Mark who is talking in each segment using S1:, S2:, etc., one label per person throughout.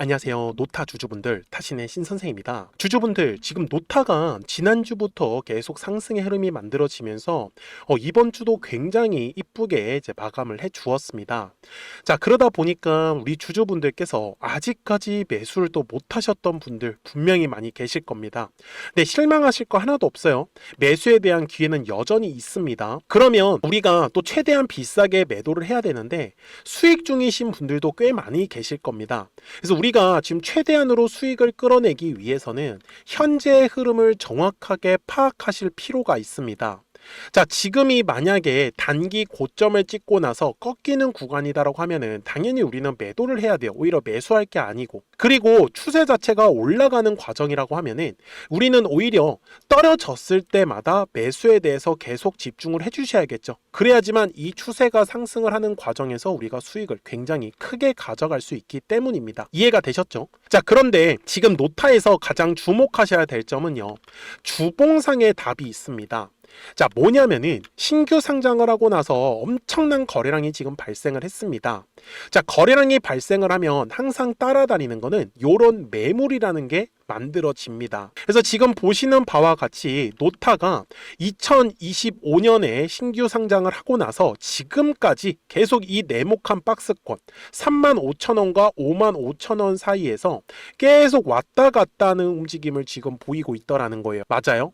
S1: 안녕하세요. 노타 주주분들, 타신의 신선생입니다. 주주분들, 지금 노타가 지난주부터 계속 상승의 흐름이 만들어지면서 이번 주도 굉장히 이쁘게 이제 마감을 해 주었습니다. 자, 그러다 보니까 우리 주주분들께서 아직까지 매수를 또 못 하셨던 분들 분명히 많이 계실 겁니다. 근데 실망하실 거 하나도 없어요. 매수에 대한 기회는 여전히 있습니다. 그러면 우리가 또 최대한 비싸게 매도를 해야 되는데 수익 중이신 분들도 꽤 많이 계실 겁니다. 그래서 우리가 지금 최대한으로 수익을 끌어내기 위해서는 현재의 흐름을 정확하게 파악하실 필요가 있습니다. 자, 지금이 만약에 단기 고점을 찍고 나서 꺾이는 구간이다라고 하면은 당연히 우리는 매도를 해야 돼요. 오히려 매수할 게 아니고. 그리고 추세 자체가 올라가는 과정이라고 하면은 우리는 오히려 떨어졌을 때마다 매수에 대해서 계속 집중을 해 주셔야겠죠. 그래야지만 이 추세가 상승을 하는 과정에서 우리가 수익을 굉장히 크게 가져갈 수 있기 때문입니다. 이해가 되셨죠? 자, 그런데 지금 노타에서 가장 주목하셔야 될 점은요, 주봉상의 답이 있습니다. 자, 뭐냐면은 신규 상장을 하고 나서 엄청난 거래량이 지금 발생을 했습니다. 자, 거래량이 발생을 하면 항상 따라다니는 거는 요런 매물이라는 게 만들어집니다. 그래서 지금 보시는 바와 같이 노타가 2025년에 신규 상장을 하고 나서 지금까지 계속 이 네모칸 박스권 35,000원과 55,000원 사이에서 계속 왔다 갔다 하는 움직임을 지금 보이고 있더라는 거예요. 맞아요?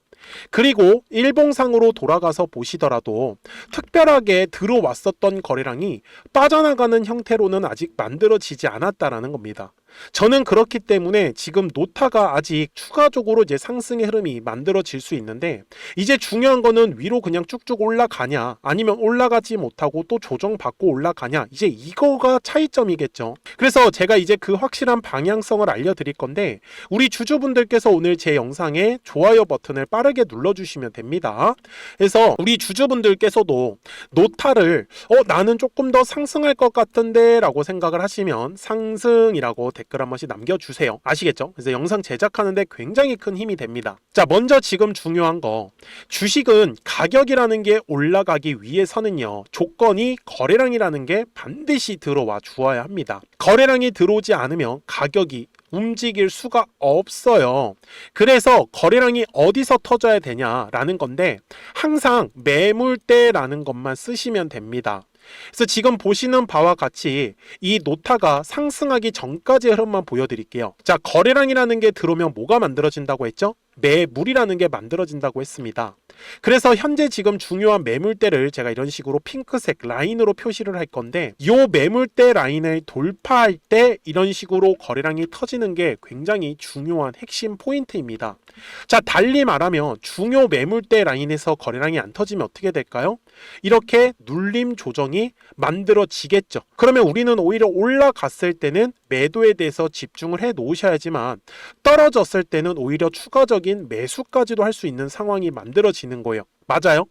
S1: 그리고 일봉상으로 돌아가서 보시더라도 특별하게 들어왔었던 거래량이 빠져나가는 형태로는 아직 만들어지지 않았다라는 겁니다. 저는 그렇기 때문에 지금 노타가 아직 추가적으로 이제 상승의 흐름이 만들어질 수 있는데, 이제 중요한 거는 위로 그냥 쭉쭉 올라가냐 아니면 올라가지 못하고 또 조정받고 올라가냐, 이제 이거가 차이점이겠죠. 그래서 제가 이제 그 확실한 방향성을 알려드릴 건데, 우리 주주분들께서 오늘 제 영상에 좋아요 버튼을 빠르게 눌러주시면 됩니다. 그래서 우리 주주분들께서도 노타를 나는 조금 더 상승할 것 같은데 라고 생각을 하시면 상승이라고 댓글 한 번씩 남겨주세요. 아시겠죠? 그래서 영상 제작하는데 굉장히 큰 힘이 됩니다. 자, 먼저 지금 중요한 거, 주식은 가격이라는 게 올라가기 위해서는요, 조건이 거래량이라는 게 반드시 들어와 주어야 합니다. 거래량이 들어오지 않으면 가격이 움직일 수가 없어요. 그래서 거래량이 어디서 터져야 되냐라는 건데, 항상 매물대라는 것만 쓰시면 됩니다. 그래서 지금 보시는 바와 같이 이 노타가 상승하기 전까지의 흐름만 보여드릴게요. 자, 거래량이라는 게 들어오면 뭐가 만들어진다고 했죠? 매물이라는 게 만들어진다고 했습니다. 그래서 현재 지금 중요한 매물대를 제가 이런 식으로 핑크색 라인으로 표시를 할 건데, 이 매물대 라인을 돌파할 때 이런 식으로 거래량이 터지는 게 굉장히 중요한 핵심 포인트입니다. 자, 달리 말하면 중요 매물대 라인에서 거래량이 안 터지면 어떻게 될까요? 이렇게 눌림 조정이 만들어지겠죠. 그러면 우리는 오히려 올라갔을 때는 매도에 대해서 집중을 해 놓으셔야지만, 떨어졌을 때는 오히려 추가적인 매수까지도 할 수 있는 상황이 만들어지는 거예요. 맞아요?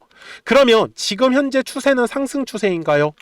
S1: 그러면 지금 현재 추세는 상승 추세인가요?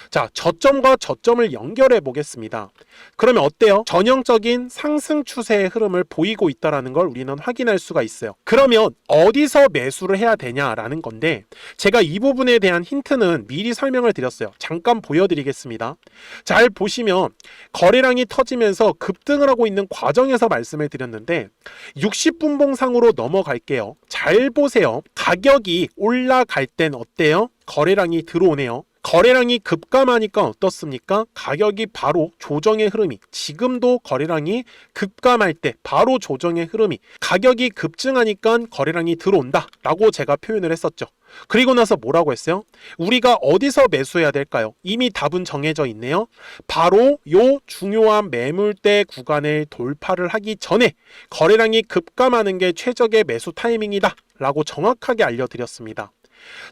S1: 자, 저점과 저점을 연결해 보겠습니다. 그러면 어때요? 전형적인 상승 추세의 흐름을 보이고 있다는 걸 우리는 확인할 수가 있어요. 그러면 어디서 매수를 해야 되냐라는 건데, 제가 이 부분에 대한 힌트는 미리 설명을 드렸어요. 잠깐 보여드리겠습니다. 잘 보시면 거래량이 터지면서 급등을 하고 있는 과정에서 말씀을 드렸는데, 60분봉상으로 넘어갈게요. 잘 보세요. 가격이 올라갈 땐 어때요? 거래량이 들어오네요. 거래량이 급감하니까 어떻습니까? 가격이 바로 조정의 흐름이, 지금도 거래량이 급감할 때 바로 조정의 흐름이, 가격이 급증하니까 거래량이 들어온다 라고 제가 표현을 했었죠. 그리고 나서 뭐라고 했어요? 우리가 어디서 매수해야 될까요? 이미 답은 정해져 있네요. 바로 요 중요한 매물대 구간을 돌파를 하기 전에 거래량이 급감하는 게 최적의 매수 타이밍이다 라고 정확하게 알려드렸습니다.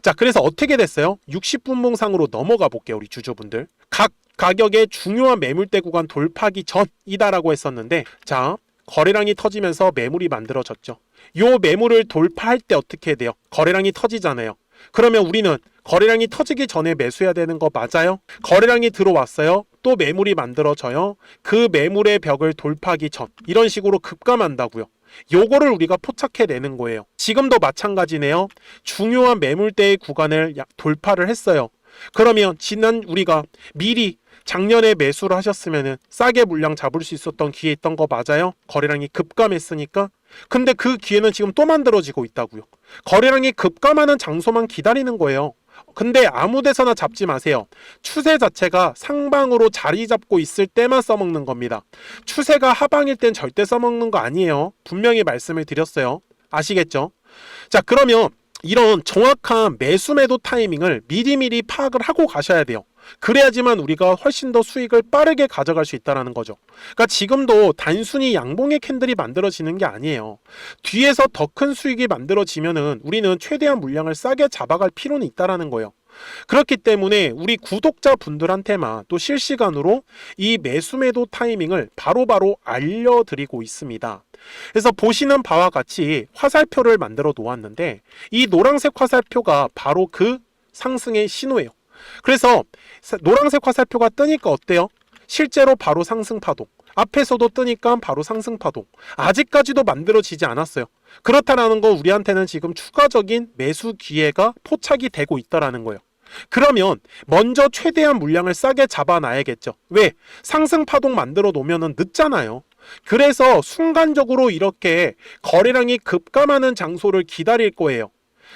S1: 자, 그래서 어떻게 됐어요? 60분봉상으로 넘어가 볼게요. 우리 주주분들, 각 가격의 중요한 매물대 구간 돌파하기 전이다라고 했었는데, 자, 거래량이 터지면서 매물이 만들어졌죠. 요 매물을 돌파할 때 어떻게 돼요? 거래량이 터지잖아요. 그러면 우리는 거래량이 터지기 전에 매수해야 되는 거 맞아요? 거래량이 들어왔어요. 또 매물이 만들어져요. 그 매물의 벽을 돌파하기 전, 이런 식으로 급감한다고요. 요거를 우리가 포착해내는 거예요. 지금도 마찬가지네요. 중요한 매물대의 구간을 돌파를 했어요. 그러면 우리가 미리 작년에 매수를 하셨으면은 싸게 물량 잡을 수 있었던 기회 있던 거 맞아요? 거래량이 급감했으니까. 근데 그 기회는 지금 또 만들어지고 있다고요. 거래량이 급감하는 장소만 기다리는 거예요. 근데 아무 데서나 잡지 마세요. 추세 자체가 상방으로 자리 잡고 있을 때만 써먹는 겁니다. 추세가 하방일 땐 절대 써먹는 거 아니에요. 분명히 말씀을 드렸어요. 아시겠죠? 자, 그러면 이런 정확한 매수 매도 타이밍을 미리미리 파악을 하고 가셔야 돼요. 그래야지만 우리가 훨씬 더 수익을 빠르게 가져갈 수 있다는 거죠. 그러니까 지금도 단순히 양봉의 캔들이 만들어지는 게 아니에요. 뒤에서 더 큰 수익이 만들어지면은 우리는 최대한 물량을 싸게 잡아갈 필요는 있다는 거예요. 그렇기 때문에 우리 구독자분들한테만 또 실시간으로 이 매수 매도 타이밍을 바로바로 알려드리고 있습니다. 그래서 보시는 바와 같이 화살표를 만들어 놓았는데 이 노란색 화살표가 바로 그 상승의 신호예요. 그래서 노란색 화살표가 뜨니까 어때요? 실제로 바로 상승 파동. 앞에서도 뜨니까 바로 상승 파동. 아직까지도 만들어지지 않았어요. 그렇다라는 거 우리한테는 지금 추가적인 매수 기회가 포착이 되고 있다라는 거예요. 그러면 먼저 최대한 물량을 싸게 잡아놔야겠죠. 왜? 상승 파동 만들어 놓으면 늦잖아요. 그래서 순간적으로 이렇게 거래량이 급감하는 장소를 기다릴 거예요.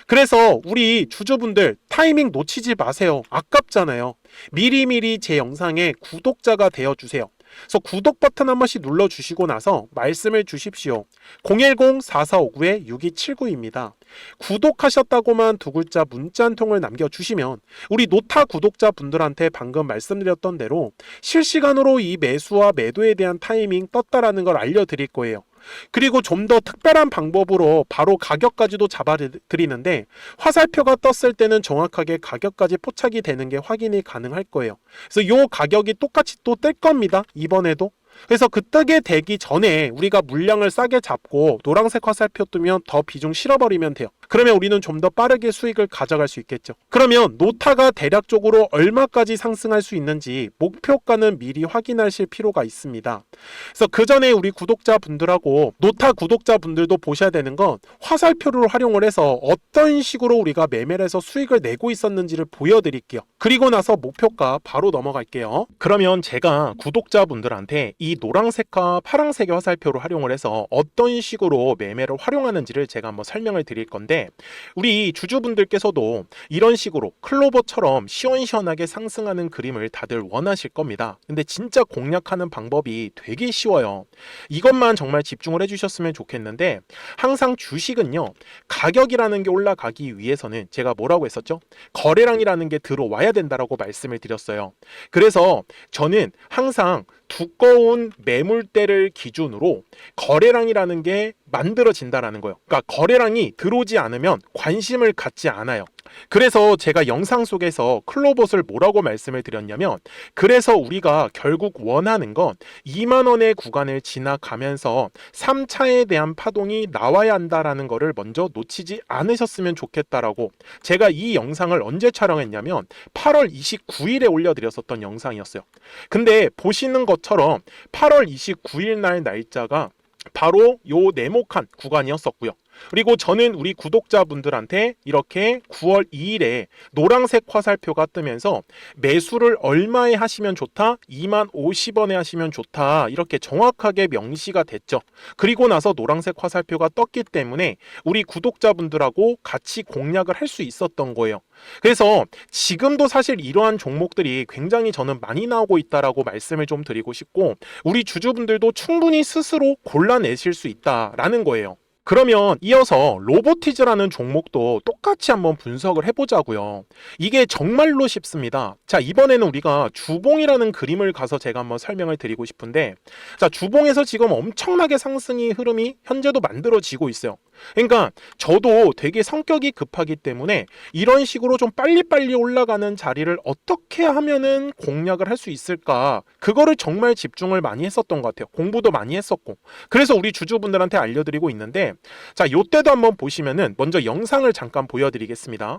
S1: 그래서 우리 주주분들 타이밍 놓치지 마세요. 아깝잖아요. 미리미리 제 영상에 구독자가 되어주세요. 그래서 구독 버튼 한 번씩 눌러주시고 나서 말씀을 주십시오. 010-4459-6279입니다. 구독하셨다고만 두 글자 문자 한 통을 남겨주시면 우리 노타 구독자분들한테 방금 말씀드렸던 대로 실시간으로 이 매수와 매도에 대한 타이밍 떴다라는 걸 알려드릴 거예요. 그리고 좀 더 특별한 방법으로 바로 가격까지도 잡아드리는데 화살표가 떴을 때는 정확하게 가격까지 포착이 되는 게 확인이 가능할 거예요. 그래서 이 가격이 똑같이 또 뜰 겁니다. 이번에도. 그래서 그 뜨게 되기 전에 우리가 물량을 싸게 잡고 노란색 화살표 뜨면 더 비중 실어버리면 돼요. 그러면 우리는 좀 더 빠르게 수익을 가져갈 수 있겠죠. 그러면 노타가 대략적으로 얼마까지 상승할 수 있는지 목표가는 미리 확인하실 필요가 있습니다. 그래서 그 전에 우리 구독자분들하고 노타 구독자분들도 보셔야 되는 건 화살표를 활용을 해서 어떤 식으로 우리가 매매를 해서 수익을 내고 있었는지를 보여드릴게요. 그리고 나서 목표가 바로 넘어갈게요. 그러면 제가 구독자분들한테 이 노란색과 파란색의 화살표를 활용을 해서 어떤 식으로 매매를 활용하는지를 제가 한번 설명을 드릴 건데 우리 주주분들께서도 이런 식으로 클로버처럼 시원시원하게 상승하는 그림을 다들 원하실 겁니다. 근데 진짜 공략하는 방법이 되게 쉬워요. 이것만 정말 집중을 해주셨으면 좋겠는데 항상 주식은요 가격이라는 게 올라가기 위해서는 제가 뭐라고 했었죠? 거래량이라는 게 들어와야 된다라고 말씀을 드렸어요. 그래서 저는 항상 두꺼운 매물대를 기준으로 거래량이라는 게 만들어진다라는 거예요. 그러니까 거래량이 들어오지 않으면 관심을 갖지 않아요. 그래서 제가 영상 속에서 클로봇을 뭐라고 말씀을 드렸냐면 그래서 우리가 결국 원하는 건 2만 원의 구간을 지나가면서 3차에 대한 파동이 나와야 한다라는 거를 먼저 놓치지 않으셨으면 좋겠다라고 제가 이 영상을 언제 촬영했냐면 8월 29일에 올려드렸었던 영상이었어요. 근데 보시는 것처럼 8월 29일 날 날짜가 바로 요 네모칸 구간이었었고요. 그리고 저는 우리 구독자분들한테 이렇게 9월 2일에 노란색 화살표가 뜨면서 매수를 얼마에 하시면 좋다? 2만 50원에 하시면 좋다. 이렇게 정확하게 명시가 됐죠. 그리고 나서 노란색 화살표가 떴기 때문에 우리 구독자분들하고 같이 공략을 할 수 있었던 거예요. 그래서 지금도 사실 이러한 종목들이 굉장히 저는 많이 나오고 있다라고 말씀을 좀 드리고 싶고 우리 주주분들도 충분히 스스로 골라내실 수 있다라는 거예요. 그러면 이어서 로보티즈라는 종목도 똑같이 한번 분석을 해보자고요. 이게 정말로 쉽습니다. 자, 이번에는 우리가 주봉이라는 그림을 가서 제가 한번 설명을 드리고 싶은데 자, 주봉에서 지금 엄청나게 상승이 흐름이 현재도 만들어지고 있어요. 그러니까 저도 되게 성격이 급하기 때문에 이런 식으로 좀 빨리빨리 올라가는 자리를 어떻게 하면은 공략을 할 수 있을까 그거를 정말 집중을 많이 했었던 것 같아요. 공부도 많이 했었고 그래서 우리 주주분들한테 알려드리고 있는데 자, 요때도 한번 보시면은 먼저 영상을 잠깐 보여드리겠습니다.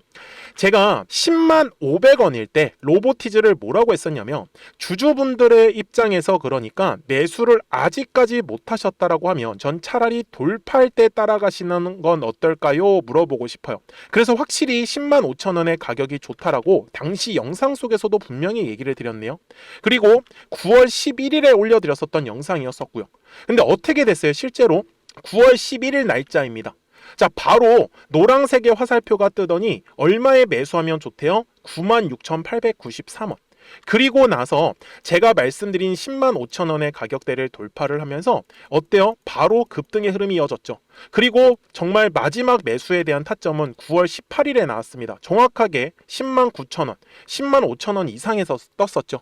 S1: 제가 10만 500원일 때 로보티즈를 뭐라고 했었냐면 주주분들의 입장에서 그러니까 매수를 아직까지 못 하셨다라고 하면 전 차라리 돌파할 때 따라가시는 보시는 건 어떨까요? 물어보고 싶어요. 그래서 확실히 105,000원의 가격이 좋다라고 당시 영상 속에서도 분명히 얘기를 드렸네요. 그리고 9월 11일에 올려드렸었던 영상이었었고요. 근데 어떻게 됐어요? 실제로 9월 11일 날짜입니다. 자, 바로 노란색의 화살표가 뜨더니 얼마에 매수하면 좋대요? 96,893원. 그리고 나서 제가 말씀드린 105,000원의 가격대를 돌파를 하면서 어때요? 바로 급등의 흐름이 이어졌죠. 그리고 정말 마지막 매수에 대한 타점은 9월 18일에 나왔습니다. 정확하게 109,000원, 105,000원 이상에서 떴었죠.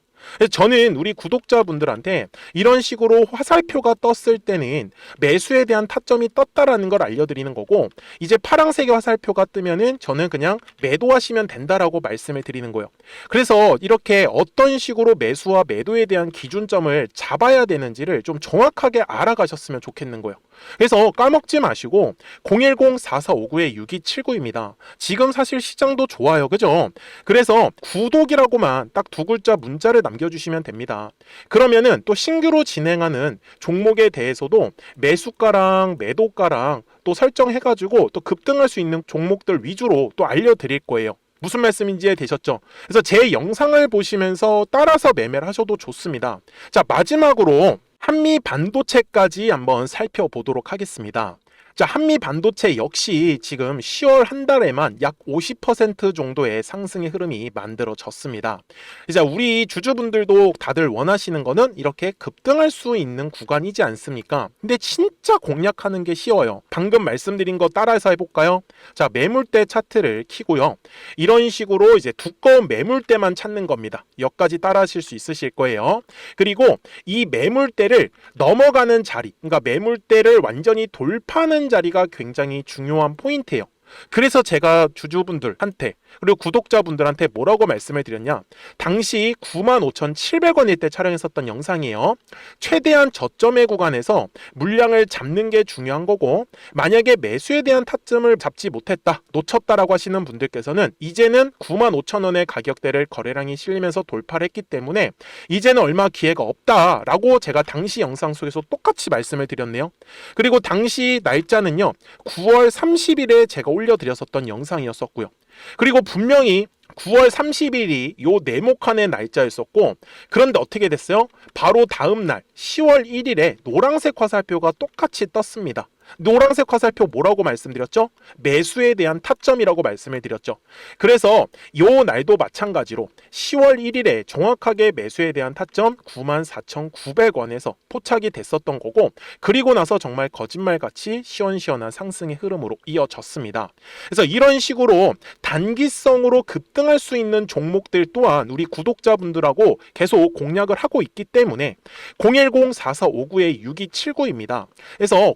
S1: 저는 우리 구독자분들한테 이런 식으로 화살표가 떴을 때는 매수에 대한 타점이 떴다라는 걸 알려드리는 거고, 이제 파란색의 화살표가 뜨면은 저는 그냥 매도하시면 된다라고 말씀을 드리는 거예요. 그래서 이렇게 어떤 식으로 매수와 매도에 대한 기준점을 잡아야 되는지를 좀 정확하게 알아가셨으면 좋겠는 거예요. 그래서 까먹지 마시고 010-4459-6279입니다. 지금 사실 시장도 좋아요, 그죠? 그래서 구독이라고만 딱 두 글자 문자를 남겨주시면 됩니다. 그러면은 또 신규로 진행하는 종목에 대해서도 매수가랑 매도가랑 또 설정해가지고 또 급등할 수 있는 종목들 위주로 또 알려드릴 거예요. 무슨 말씀인지 이해되셨죠? 그래서 제 영상을 보시면서 따라서 매매를 하셔도 좋습니다. 자, 마지막으로 한미 반도체까지 한번 살펴보도록 하겠습니다. 자, 한미 반도체 역시 지금 10월 한 달에만 약 50% 정도의 상승의 흐름이 만들어졌습니다. 이제 우리 주주분들도 다들 원하시는 거는 이렇게 급등할 수 있는 구간이지 않습니까? 근데 진짜 공략하는 게 쉬워요. 방금 말씀드린 거 따라서 해볼까요? 자, 매물대 차트를 켜고요. 이런 식으로 이제 두꺼운 매물대만 찾는 겁니다. 여기까지 따라 하실 수 있으실 거예요. 그리고 이 매물대를 넘어가는 자리, 그러니까 매물대를 완전히 돌파하는 자리가 굉장히 중요한 포인트예요. 그래서 제가 주주분들한테 그리고 구독자분들한테 뭐라고 말씀을 드렸냐, 당시 95,700원일 때 촬영했었던 영상이에요. 최대한 저점의 구간에서 물량을 잡는 게 중요한 거고, 만약에 매수에 대한 타점을 잡지 못했다, 놓쳤다라고 하시는 분들께서는 이제는 95,000원의 가격대를 거래량이 실리면서 돌파를 했기 때문에 이제는 얼마 기회가 없다라고 제가 당시 영상 속에서 똑같이 말씀을 드렸네요. 그리고 당시 날짜는요, 9월 30일에 제가 올려드렸었던 영상이었었고요. 그리고 분명히 9월 30일이 요 네모칸의 날짜였었고, 그런데 어떻게 됐어요? 바로 다음 날 10월 1일에 노란색 화살표가 똑같이 떴습니다. 노란색 화살표 뭐라고 말씀드렸죠? 매수에 대한 타점이라고 말씀을 드렸죠. 그래서 요 날도 마찬가지로 10월 1일에 정확하게 매수에 대한 타점 94,900원에서 포착이 됐었던 거고, 그리고 나서 정말 거짓말같이 시원시원한 상승의 흐름으로 이어졌습니다. 그래서 이런 식으로 단기성으로 급등할 수 있는 종목들 또한 우리 구독자분들하고 계속 공략을 하고 있기 때문에 010-4459-6279입니다. 그래서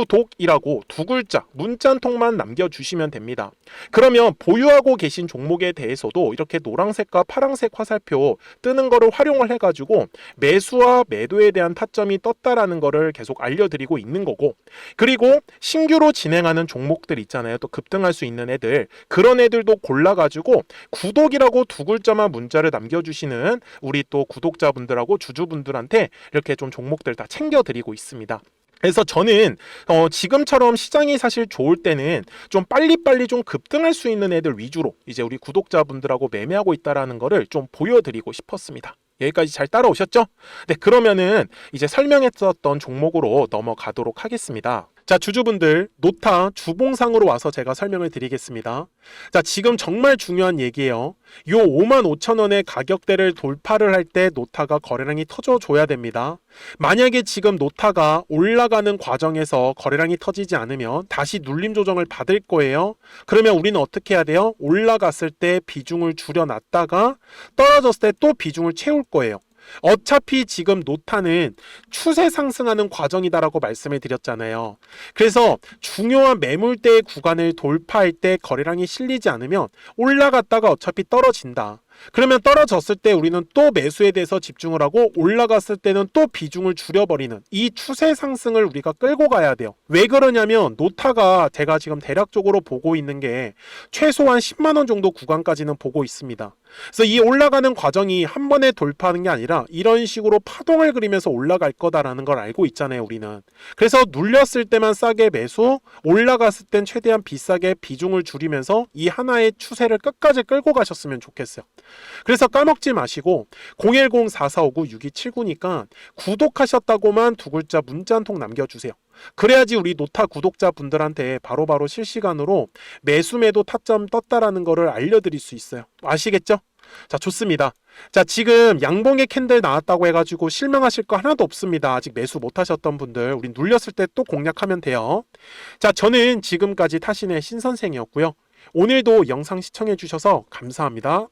S1: 구독이라고 두 글자 문자 한 통만 남겨주시면 됩니다. 그러면 보유하고 계신 종목에 대해서도 이렇게 노란색과 파란색 화살표 뜨는 거를 활용을 해가지고 매수와 매도에 대한 타점이 떴다라는 거를 계속 알려드리고 있는 거고, 그리고 신규로 진행하는 종목들 있잖아요. 또 급등할 수 있는 애들, 그런 애들도 골라가지고 구독이라고 두 글자만 문자를 남겨주시는 우리 또 구독자분들하고 주주분들한테 이렇게 좀 종목들 다 챙겨드리고 있습니다. 그래서 저는 지금처럼 시장이 사실 좋을 때는 좀 빨리빨리 좀 급등할 수 있는 애들 위주로 이제 우리 구독자분들하고 매매하고 있다라는 거를 좀 보여드리고 싶었습니다. 여기까지 잘 따라오셨죠? 네, 그러면은 이제 설명했었던 종목으로 넘어가도록 하겠습니다. 자, 주주분들, 노타 주봉상으로 와서 제가 설명을 드리겠습니다. 자, 지금 정말 중요한 얘기예요. 요 55,000원의 가격대를 돌파를 할 때 노타가 거래량이 터져줘야 됩니다. 만약에 지금 노타가 올라가는 과정에서 거래량이 터지지 않으면 다시 눌림 조정을 받을 거예요. 그러면 우리는 어떻게 해야 돼요? 올라갔을 때 비중을 줄여놨다가 떨어졌을 때 또 비중을 채울 거예요. 어차피 지금 노타는 추세 상승하는 과정이다라고 말씀을 드렸잖아요. 그래서 중요한 매물대 구간을 돌파할 때 거래량이 실리지 않으면 올라갔다가 어차피 떨어진다. 그러면 떨어졌을 때 우리는 또 매수에 대해서 집중을 하고 올라갔을 때는 또 비중을 줄여버리는 이 추세 상승을 우리가 끌고 가야 돼요. 왜 그러냐면 노타가 제가 지금 대략적으로 보고 있는 게 최소한 10만 원 정도 구간까지는 보고 있습니다. 그래서 이 올라가는 과정이 한 번에 돌파하는 게 아니라 이런 식으로 파동을 그리면서 올라갈 거다라는 걸 알고 있잖아요, 우리는. 그래서 눌렸을 때만 싸게 매수, 올라갔을 땐 최대한 비싸게 비중을 줄이면서 이 하나의 추세를 끝까지 끌고 가셨으면 좋겠어요. 그래서 까먹지 마시고 010-4459-6279니까 구독하셨다고만 두 글자 문자 한 통 남겨주세요. 그래야지 우리 노타 구독자분들한테 바로바로 실시간으로 매수 매도 타점 떴다라는 거를 알려드릴 수 있어요. 아시겠죠? 자, 좋습니다. 자, 지금 양봉의 캔들 나왔다고 해가지고 실망하실 거 하나도 없습니다. 아직 매수 못하셨던 분들 우리 눌렸을 때 또 공략하면 돼요. 자, 저는 지금까지 타신의 신선생이었고요. 오늘도 영상 시청해 주셔서 감사합니다.